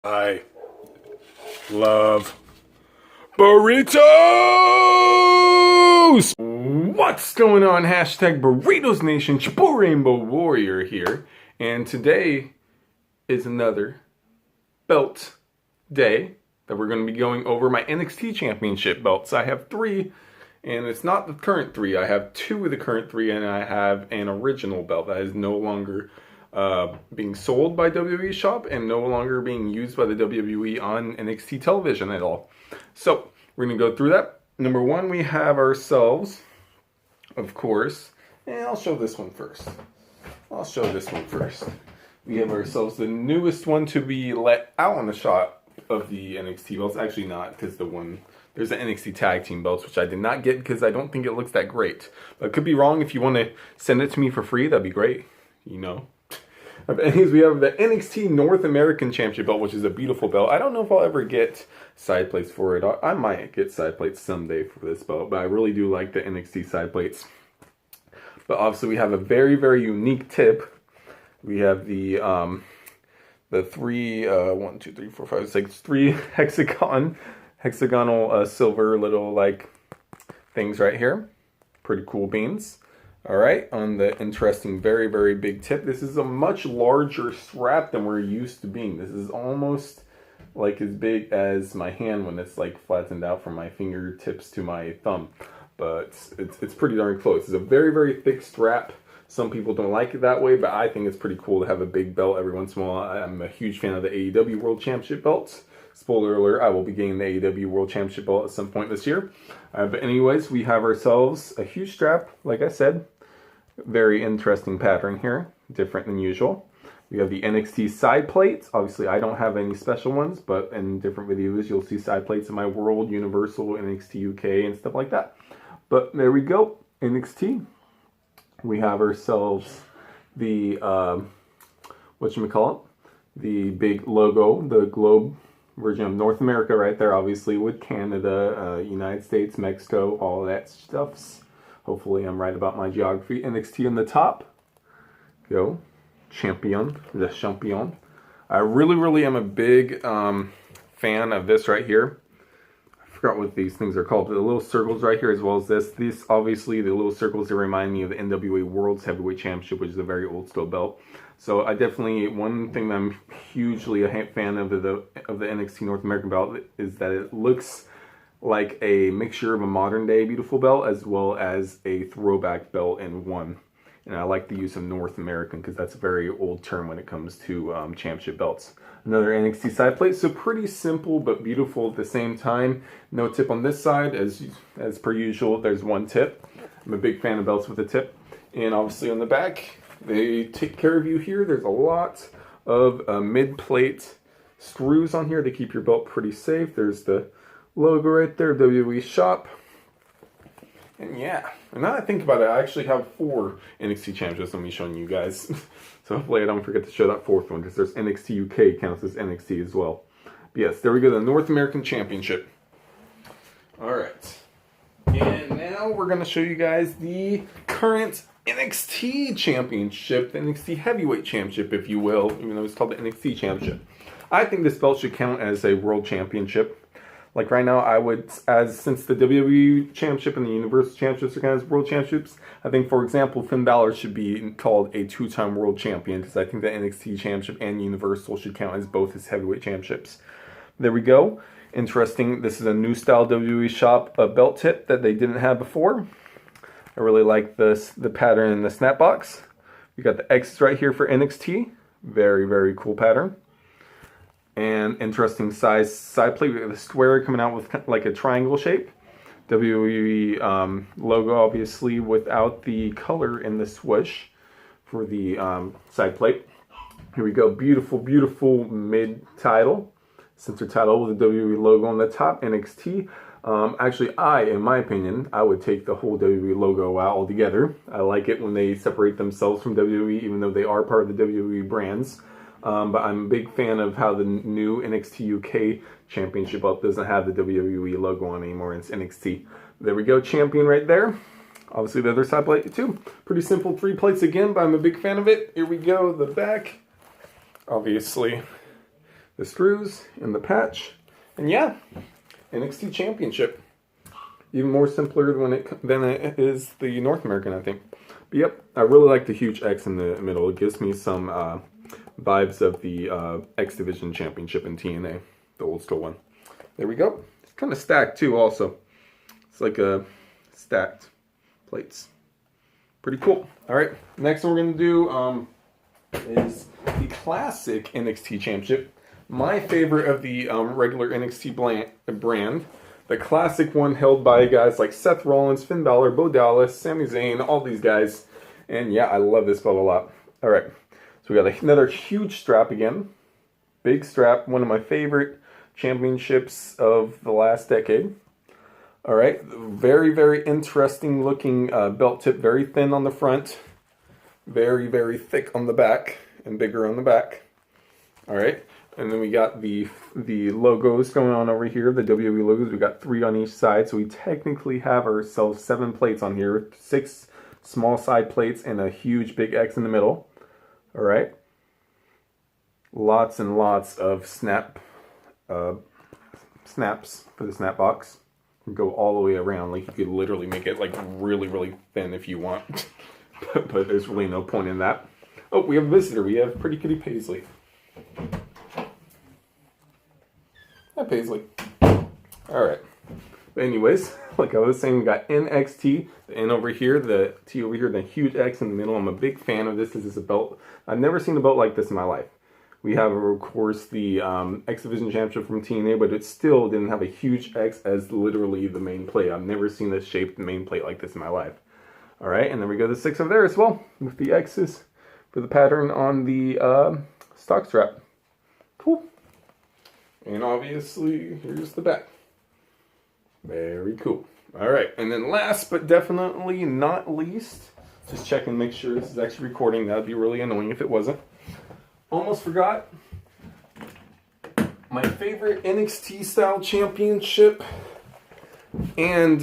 I love burritos! What's going on? Hashtag Burritos Nation, Triple Rainbow Warrior here. And today is another belt day that we're going to be going over my NXT Championship belts. I have three, and it's not the current three. I have two of the current three, and I have an original belt that is no longer being sold by WWE Shop and no longer being used by the WWE on NXT television at all. So we're going to go through that. Number one, we have ourselves, of course, and I'll show this one first. We have ourselves the newest one to be let out on the shot of the NXT belts. Actually not, because there's the NXT Tag Team belts, which I did not get because I don't think it looks that great. But I could be wrong. If you want to send it to me for free, that'd be great. You know. But anyways, we have the NXT North American Championship belt, which is a beautiful belt. I don't know if I'll ever get side plates for it. I might get side plates someday for this belt, but I really do like the NXT side plates. But obviously, we have a very, very unique tip. We have the three, 1, 2, 3, 4, 5, 6, 3 hexagonal silver little like things right here. Pretty cool beans. All right, on the interesting, very, very big tip. This is a much larger strap than we're used to being. This is almost like as big as my hand when it's like flattened out from my fingertips to my thumb. But it's pretty darn close. It's a very, very thick strap. Some people don't like it that way, but I think it's pretty cool to have a big belt every once in a while. I'm a huge fan of the AEW World Championship belts. Spoiler alert, I will be getting the AEW World Championship belt at some point this year. But anyways, we have ourselves a huge strap, like I said. Very interesting pattern here, different than usual. We have the NXT side plates. Obviously, I don't have any special ones, but in different videos, you'll see side plates in my World, Universal, NXT UK, and stuff like that. But there we go, NXT. We have ourselves the, the big logo, the globe version of North America right there, obviously, with Canada, United States, Mexico, all that stuff. Hopefully I'm right about my geography. NXT on the top. Go. Champion. The champion. I really am a big fan of this right here. I forgot what these things are called. But the little circles right here as well as this. These, obviously, the little circles, they remind me of the NWA World's Heavyweight Championship, which is a very old style belt. So I definitely, one thing that I'm hugely a fan of the NXT North American belt is that it looks like a mixture of a modern day beautiful belt as well as a throwback belt in one. And I like the use of North American because that's a very old term when it comes to championship belts. Another NXT side plate, so pretty simple but beautiful at the same time. No tip on this side, as per usual. There's one tip. I'm a big fan of belts with a tip. And obviously on the back, they take care of you here. There's a lot of mid-plate screws on here to keep your belt pretty safe. There's the logo right there, WWE Shop. And yeah, and now that I think about it, I actually have 4 NXT championships. Let me show you guys. So hopefully I don't forget to show that 4th one, because there's NXT UK counts as NXT as well. But yes, there we go, the North American Championship. Alright. And now we're going to show you guys the current NXT Championship, the NXT Heavyweight Championship, if you will, even though it's called the NXT Championship. I think this belt should count as a World Championship. Like right now, I would, since the WWE Championship and the Universal Championships are kind of World Championships, I think, for example, Finn Balor should be called a 2-time World Champion, because I think the NXT Championship and Universal should count as both his heavyweight championships. There we go. Interesting. This is a new style WWE Shop belt tip that they didn't have before. I really like the pattern in the snap box. We got the X's right here for NXT. Very, very cool pattern. And interesting size side plate. We have the square coming out with like a triangle shape. WWE logo, obviously, without the color in the swoosh for the side plate. Here we go. Beautiful, beautiful mid-title. Center title with the WWE logo on the top. NXT. Actually, in my opinion, I would take the whole WWE logo out altogether. I like it when they separate themselves from WWE, even though they are part of the WWE brands. But I'm a big fan of how the new NXT UK Championship belt doesn't have the WWE logo on anymore. It's NXT. There we go, champion right there. Obviously the other side plate too. Pretty simple 3 plates again, but I'm a big fan of it. Here we go, the back. Obviously the screws and the patch. And yeah, NXT Championship. Even more simpler than it is the North American, I think. But yep, I really like the huge X in the middle. It gives me some vibes of the X Division Championship in TNA, the old school one. There we go. It's kind of stacked too also. It's like stacked plates. Pretty cool. Alright, next one we're going to do is the classic NXT Championship. My favorite of the regular NXT brand. The classic one held by guys like Seth Rollins, Finn Balor, Bo Dallas, Sami Zayn, all these guys. And yeah, I love this belt a lot. Alright, so we got another huge strap again. Big strap, one of my favorite championships of the last decade. Alright, very, very interesting looking belt tip. Very thin on the front. Very, very thick on the back. And bigger on the back. Alright. And then we got the logos going on over here, the WWE logos. We got 3 on each side, so we technically have ourselves 7 plates on here, 6 small side plates and a huge big X in the middle. All right, lots and lots of snaps for the snap box. Go all the way around, like you could literally make it like really, really thin if you want, but there's really no point in that. Oh, we have a visitor. We have Pretty Kitty Paisley. Hi, Paisley. Alright. But anyways, like I was saying, we got NXT, the N over here, the T over here, the huge X in the middle. I'm a big fan of this. This is a belt. I've never seen a belt like this in my life. We have, of course, the X Division Championship from TNA, but it still didn't have a huge X as literally the main plate. I've never seen this shaped main plate like this in my life. Alright, and then we go to 6 over there as well, with the X's for the pattern on the stock strap. Cool. And obviously, here's the back. Very cool. Alright, and then last but definitely not least, just check and make sure this is actually recording. That would be really annoying if it wasn't. Almost forgot. My favorite NXT style championship and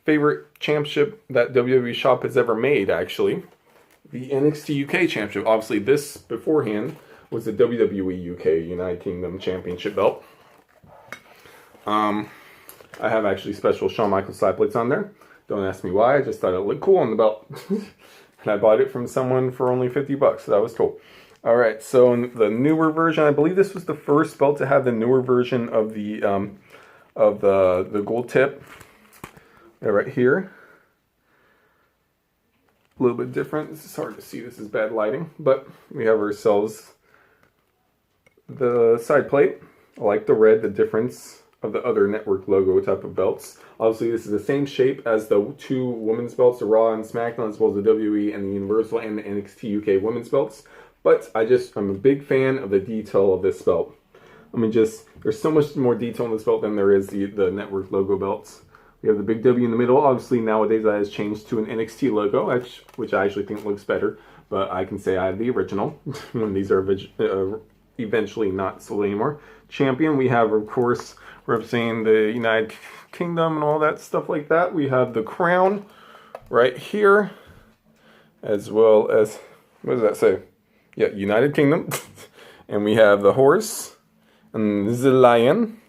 favorite championship that WWE Shop has ever made, actually. The NXT UK championship. Obviously, this beforehand was the WWE UK United Kingdom Championship belt. I have actually special Shawn Michaels side plates on there. Don't ask me why, I just thought it looked cool on the belt. And I bought it from someone for only 50 bucks, so that was cool. Alright, so in the newer version, I believe this was the first belt to have the newer version of the gold tip. Right here. A little bit different. This is hard to see, this is bad lighting, but we have ourselves the side plate. I like the red, the difference of the other network logo type of belts. Obviously, this is the same shape as the 2 women's belts, the Raw and SmackDown, as well as the WWE and the Universal and the NXT UK women's belts. But I'm a big fan of the detail of this belt. I mean, there's so much more detail in this belt than there is the network logo belts. We have the big W in the middle. Obviously, nowadays that has changed to an NXT logo, which I actually think looks better. But I can say I have the original when these are eventually not sold anymore. Champion, we have, of course, representing the United Kingdom and all that stuff like that. We have the crown right here, as well as, what does that say? Yeah, United Kingdom. And we have the horse and the lion.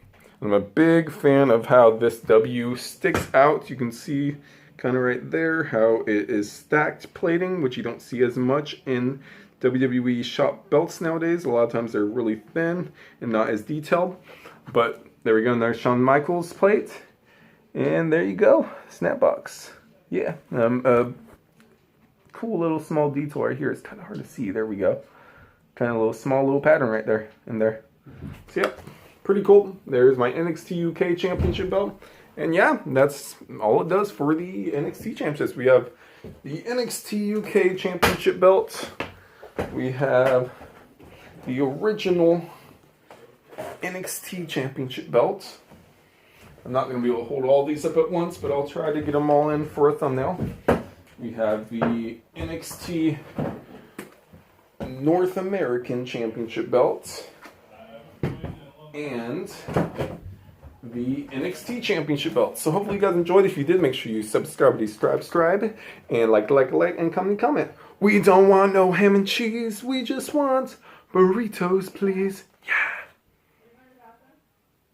I'm a big fan of how this W sticks out. You can see kind of right there how it is stacked plating, which you don't see as much in WWE shop belts nowadays. A lot of times they're really thin and not as detailed. But there we go, there's Shawn Michaels plate. And there you go, snap box. Yeah, a cool little small detail right here. It's kind of hard to see. There we go. Kind of a small little pattern right there in there. So yep, pretty cool. There's my NXT UK Championship belt. And yeah, that's all it does for the NXT Championships. We have the NXT UK Championship belt. We have the original NXT Championship belt. I'm not going to be able to hold all these up at once, but I'll try to get them all in for a thumbnail. We have the NXT North American Championship belt. And the NXT Championship belt. So hopefully you guys enjoyed. If you did, make sure you subscribe, and like, and comment. We don't want no ham and cheese. We just want Burritos, please.